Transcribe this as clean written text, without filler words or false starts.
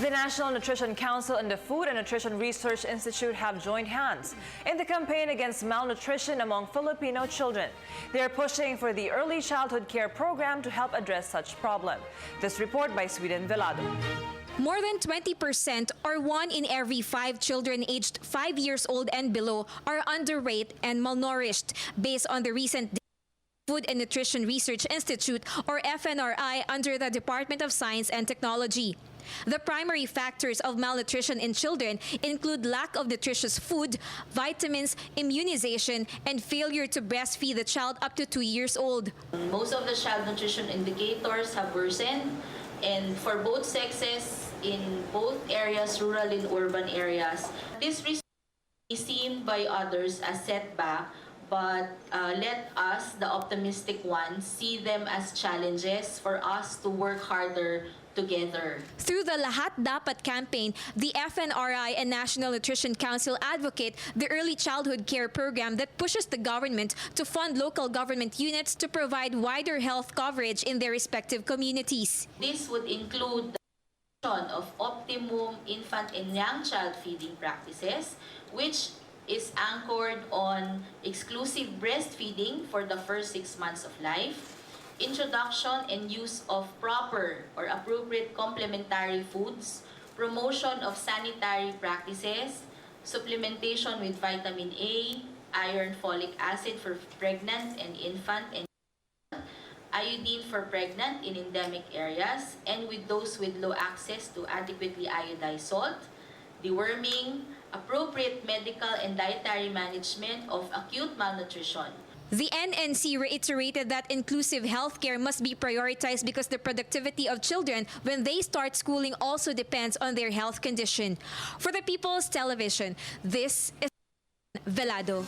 The National Nutrition Council and the Food and Nutrition Research Institute have joined hands in the campaign against malnutrition among Filipino children. They are pushing for the early childhood care program to help address such problem. This report by Sweeden Velado. More than 20% or 1 in every 5 children aged 5 years old and below are underweight and malnourished, based on the recent Food and Nutrition Research Institute, or FNRI, under the Department of Science and Technology. The primary factors of malnutrition in children include lack of nutritious food, vitamins, immunization, and failure to breastfeed the child up to 2 years old. Most of the child nutrition indicators have worsened, and for both sexes in both areas, rural and urban areas. This risk is seen by others as setback, but let us, the optimistic ones, see them as challenges for us to work harder together. Through the Lahat Dapat campaign, the FNRI and National Nutrition Council advocate the early childhood care program that pushes the government to fund local government units to provide wider health coverage in their respective communities. This would include the creation of optimum infant and young child feeding practices, which is anchored on exclusive breastfeeding for the first 6 months of life, introduction and use of proper or appropriate complementary foods, promotion of sanitary practices, supplementation with vitamin A, iron, folic acid for pregnant and infant, and iodine for pregnant in endemic areas, and with those with low access to adequately iodized salt, deworming, appropriate medical and dietary management of acute malnutrition. The NNC reiterated that inclusive healthcare must be prioritized because the productivity of children when they start schooling also depends on their health condition. For the People's Television, this is Velado.